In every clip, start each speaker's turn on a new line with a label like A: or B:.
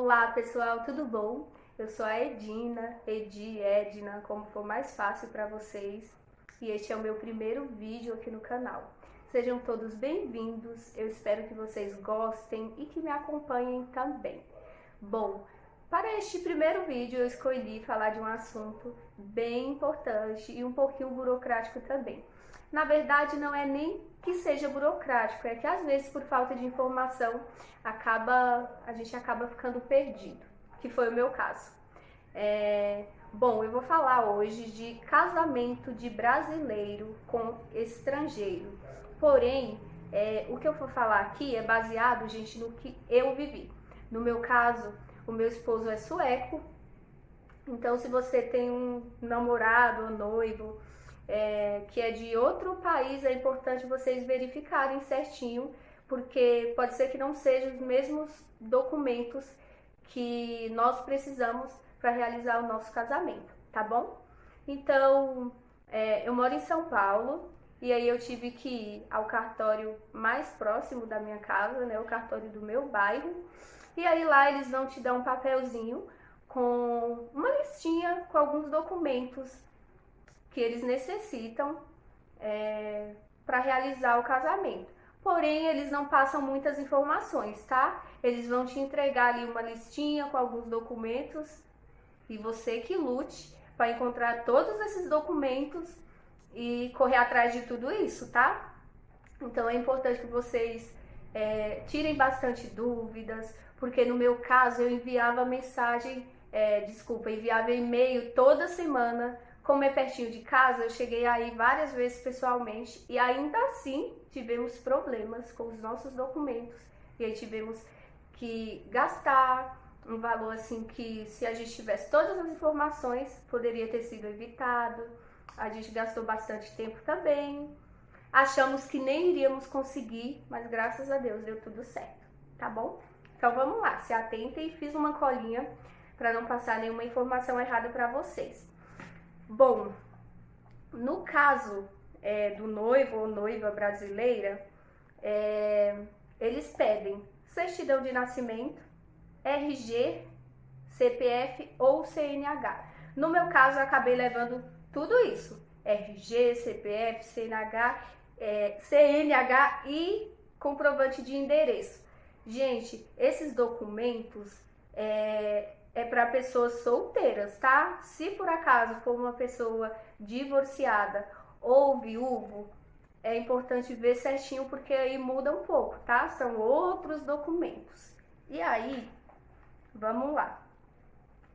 A: Olá pessoal, tudo bom? Eu sou a Edina, Edna, como for mais fácil para vocês. E este é o meu primeiro vídeo aqui no canal. Sejam todos bem-vindos, eu espero que vocês gostem e que me acompanhem também. Bom, para este primeiro vídeo eu escolhi falar de um assunto bem importante e um pouquinho burocrático também. Na verdade, não é nem que seja burocrático, é que às vezes por falta de informação a gente acaba ficando perdido, que foi o meu caso. Bom, eu vou falar hoje de casamento de brasileiro com estrangeiro. Porém, o que eu vou falar aqui é baseado, gente, no que eu vivi. No meu caso, o meu esposo é sueco, então se você tem um namorado ou noivo que é de outro país, é importante vocês verificarem certinho, porque pode ser que não sejam os mesmos documentos que nós precisamos para realizar o nosso casamento, tá bom? Então, eu moro em São Paulo e aí eu tive que ir ao cartório mais próximo da minha casa, né, o cartório do meu bairro, e aí lá eles vão te dar um papelzinho com uma listinha com alguns documentos que eles necessitam para realizar o casamento. Porém, eles não passam muitas informações, tá? Eles vão te entregar ali uma listinha com alguns documentos e você que lute para encontrar todos esses documentos e correr atrás de tudo isso, tá? Então é importante que vocês tirem bastante dúvidas, porque no meu caso eu enviava enviava e-mail toda semana. Como é pertinho de casa, eu cheguei aí várias vezes pessoalmente e ainda assim tivemos problemas com os nossos documentos. E aí tivemos que gastar um valor assim que, se a gente tivesse todas as informações, poderia ter sido evitado. A gente gastou bastante tempo também. Achamos que nem iríamos conseguir, mas graças a Deus deu tudo certo, tá bom? Então vamos lá, se atentem, fiz uma colinha para não passar nenhuma informação errada para vocês. Bom, no caso do noivo ou noiva brasileira, eles pedem certidão de nascimento, RG, CPF ou CNH. No meu caso, eu acabei levando tudo isso: RG, CPF, CNH e comprovante de endereço. Gente, esses documentos para pessoas solteiras, tá? Se por acaso for uma pessoa divorciada ou viúvo, é importante ver certinho, porque aí muda um pouco, tá? São outros documentos. E aí, vamos lá.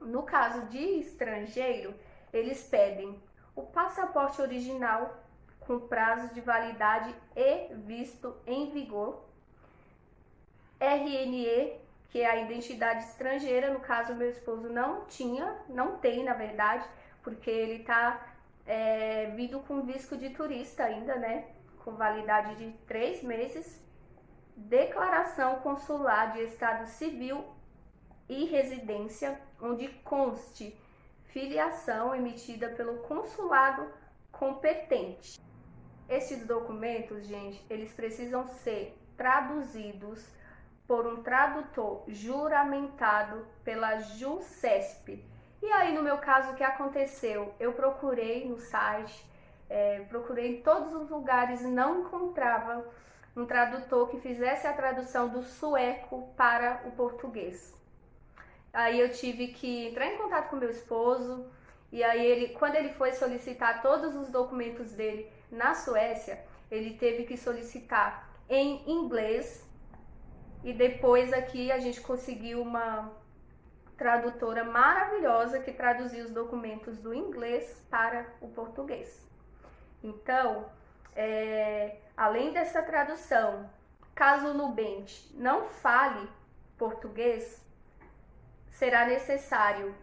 A: No caso de estrangeiro, eles pedem o passaporte original com prazo de validade e visto em vigor, RNE, que é a identidade estrangeira. No caso, meu esposo não tem, na verdade, porque ele tá vindo com visto de turista ainda, né? Com validade de 3 meses. Declaração consular de estado civil e residência, onde conste filiação emitida pelo consulado competente. Esses documentos, gente, eles precisam ser traduzidos por um tradutor juramentado pela JuCesp. E aí, no meu caso, o que aconteceu? Eu procurei no site, procurei em todos os lugares e não encontrava um tradutor que fizesse a tradução do sueco para o português. Aí eu tive que entrar em contato com meu esposo, e aí quando ele foi solicitar todos os documentos dele na Suécia, ele teve que solicitar em inglês. E depois aqui a gente conseguiu uma tradutora maravilhosa que traduziu os documentos do inglês para o português. Então, além dessa tradução, caso o nubente não fale português, será necessário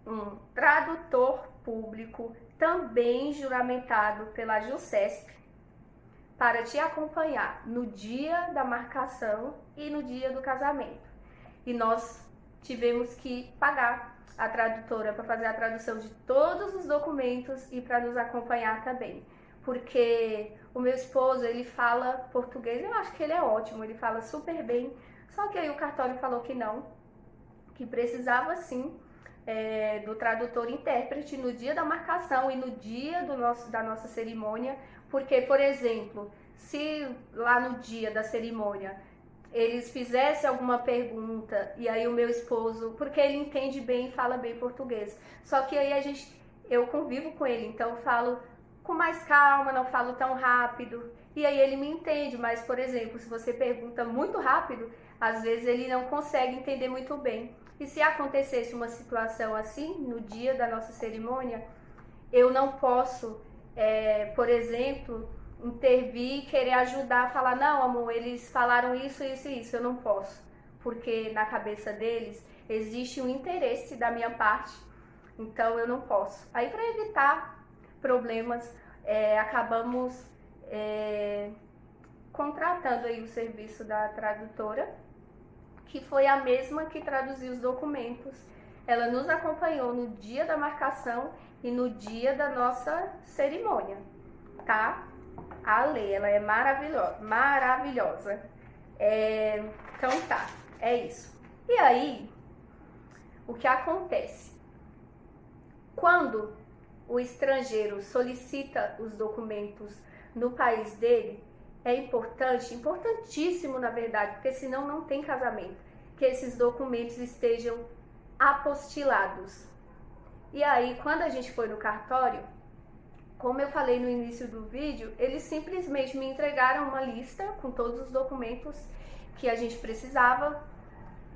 A: um tradutor público, também juramentado pela JuCesp, para te acompanhar no dia da marcação e no dia do casamento. E nós tivemos que pagar a tradutora para fazer a tradução de todos os documentos e para nos acompanhar também. Porque o meu esposo, ele fala português, eu acho que ele é ótimo, ele fala super bem, só que aí o cartório falou que não, que precisava sim do tradutor intérprete no dia da marcação e no dia da nossa cerimônia, porque, por exemplo, se lá no dia da cerimônia eles fizessem alguma pergunta e aí o meu esposo, porque ele entende bem e fala bem português, só que aí eu convivo com ele, então eu falo com mais calma, não falo tão rápido, e aí ele me entende, mas, por exemplo, se você pergunta muito rápido, às vezes ele não consegue entender muito bem. E se acontecesse uma situação assim, no dia da nossa cerimônia, eu não posso, por exemplo, intervir e querer ajudar, falar, não, amor, eles falaram isso, isso e isso. Eu não posso, porque na cabeça deles existe um interesse da minha parte, então eu não posso. Aí, para evitar problemas, acabamos contratando aí o serviço da tradutora, que foi a mesma que traduziu os documentos. Ela nos acompanhou no dia da marcação e no dia da nossa cerimônia, tá? A Lê, ela é maravilhosa. Então tá, é isso. E aí, o que acontece? Quando o estrangeiro solicita os documentos no país dele, é importantíssimo na verdade, porque senão não tem casamento, que esses documentos estejam apostilados. E aí, quando a gente foi no cartório, como eu falei no início do vídeo, eles simplesmente me entregaram uma lista com todos os documentos que a gente precisava,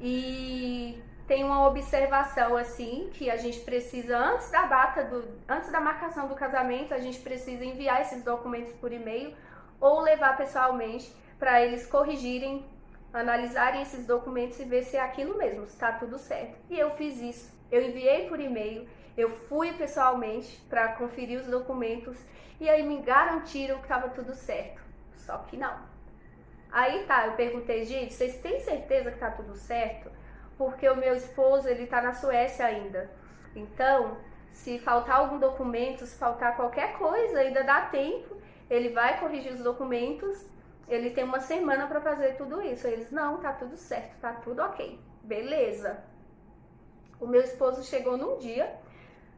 A: e tem uma observação assim, que a gente precisa, antes da marcação do casamento, a gente precisa enviar esses documentos por e-mail ou levar pessoalmente para eles corrigirem, analisarem esses documentos e ver se é aquilo mesmo, se está tudo certo. E eu fiz isso, eu enviei por e-mail, eu fui pessoalmente para conferir os documentos e aí me garantiram que estava tudo certo, só que não. Aí tá, eu perguntei, gente, vocês têm certeza que tá tudo certo? Porque o meu esposo, ele tá na Suécia ainda. Então, se faltar algum documento, se faltar qualquer coisa, ainda dá tempo. Ele vai corrigir os documentos, ele tem uma semana para fazer tudo isso. Eles, não, tá tudo certo, tá tudo ok. Beleza. O meu esposo chegou num dia.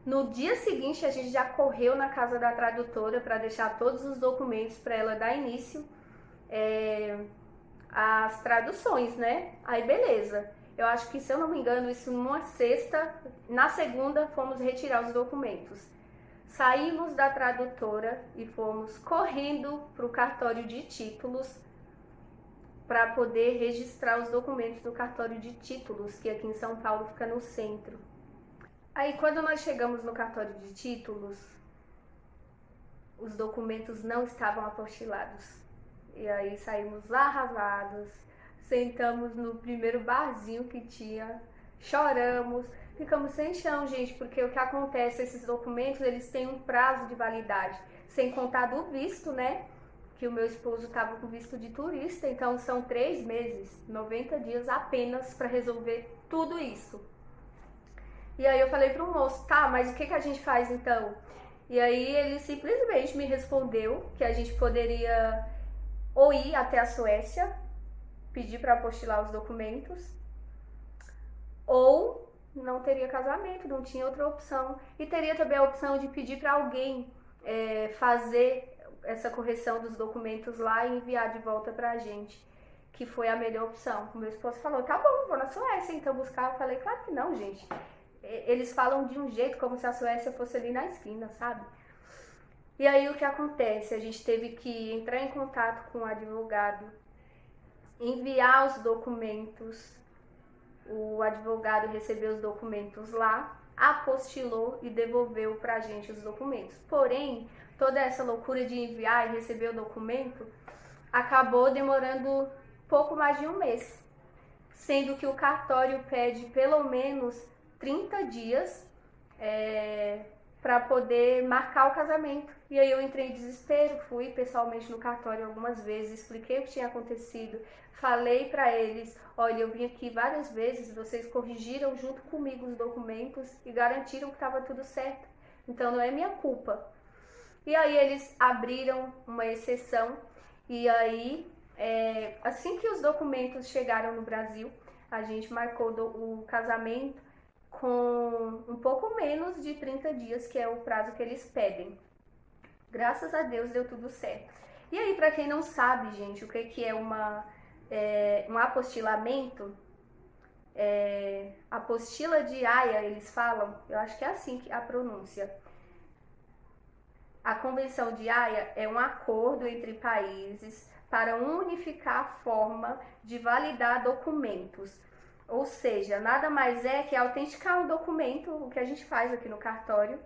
A: No dia seguinte, a gente já correu na casa da tradutora para deixar todos os documentos para ela dar início as traduções, né? Aí beleza, eu acho que, se eu não me engano, isso numa sexta, na segunda fomos retirar os documentos. Saímos da tradutora e fomos correndo para o cartório de títulos para poder registrar os documentos no cartório de títulos, que aqui em São Paulo fica no centro. Aí, quando nós chegamos no cartório de títulos, os documentos não estavam apostilados. E aí saímos arrasados, sentamos no primeiro barzinho que tinha, choramos, ficamos sem chão, gente, porque o que acontece, esses documentos, eles têm um prazo de validade, sem contar do visto, né, que o meu esposo estava com visto de turista, então são 3 meses, 90 dias apenas para resolver tudo isso. E aí eu falei pro moço, tá, mas o que a gente faz então? E aí ele simplesmente me respondeu que a gente poderia ou ir até a Suécia, pedir para apostilar os documentos, ou não teria casamento, não tinha outra opção. E teria também a opção de pedir para alguém fazer essa correção dos documentos lá e enviar de volta pra gente, que foi a melhor opção. O meu esposo falou, tá bom, vou na Suécia então buscar. Eu falei, claro que não, gente. Eles falam de um jeito como se a Suécia fosse ali na esquina, sabe? E aí o que acontece? A gente teve que entrar em contato com o advogado, enviar os documentos, o advogado recebeu os documentos lá, apostilou e devolveu pra gente os documentos. Porém, toda essa loucura de enviar e receber o documento acabou demorando pouco mais de um mês, sendo que o cartório pede pelo menos 30 dias para poder marcar o casamento. E aí eu entrei em desespero, fui pessoalmente no cartório algumas vezes, expliquei o que tinha acontecido, falei para eles, olha, eu vim aqui várias vezes, vocês corrigiram junto comigo os documentos e garantiram que estava tudo certo, então não é minha culpa. E aí eles abriram uma exceção, e aí assim que os documentos chegaram no Brasil, a gente marcou o casamento com um pouco menos de 30 dias, que é o prazo que eles pedem. Graças a Deus deu tudo certo. E aí, para quem não sabe, gente, o que é um apostilamento, apostila de Haia, eles falam, eu acho que é assim que a pronúncia. A Convenção de Haia é um acordo entre países para unificar a forma de validar documentos. Ou seja, nada mais é que autenticar um documento, o que a gente faz aqui no cartório,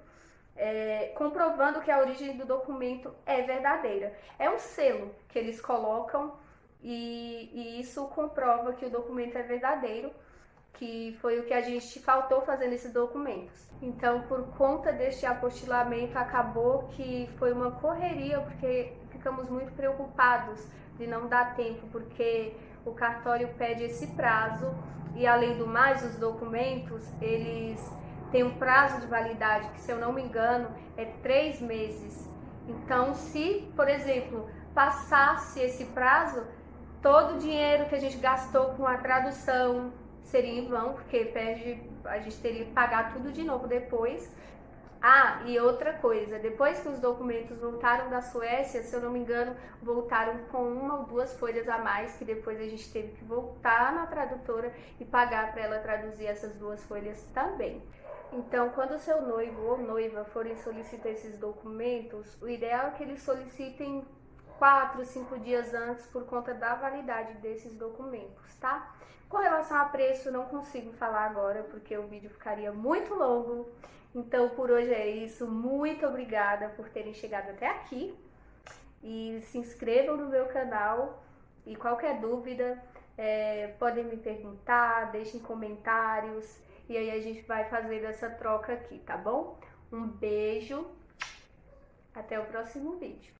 A: comprovando que a origem do documento é verdadeira. É um selo que eles colocam e isso comprova que o documento é verdadeiro, que foi o que a gente faltou fazer nesses documentos. Então, por conta deste apostilamento, acabou que foi uma correria, porque ficamos muito preocupados de não dar tempo, porque o cartório pede esse prazo e, além do mais, os documentos, eles têm um prazo de validade, que, se eu não me engano, é 3 meses. Então, se, por exemplo, passasse esse prazo, todo o dinheiro que a gente gastou com a tradução seria em vão, porque a gente teria que pagar tudo de novo depois. Ah, e outra coisa, depois que os documentos voltaram da Suécia, se eu não me engano, voltaram com 1 ou 2 folhas a mais, que depois a gente teve que voltar na tradutora e pagar para ela traduzir essas 2 folhas também. Então, quando o seu noivo ou noiva forem solicitar esses documentos, o ideal é que eles solicitem 4, 5 dias antes, por conta da validade desses documentos, tá? Com relação a preço, não consigo falar agora, porque o vídeo ficaria muito longo. Então, por hoje é isso. Muito obrigada por terem chegado até aqui. E se inscrevam no meu canal. E qualquer dúvida, podem me perguntar, deixem comentários. E aí a gente vai fazer essa troca aqui, tá bom? Um beijo. Até o próximo vídeo.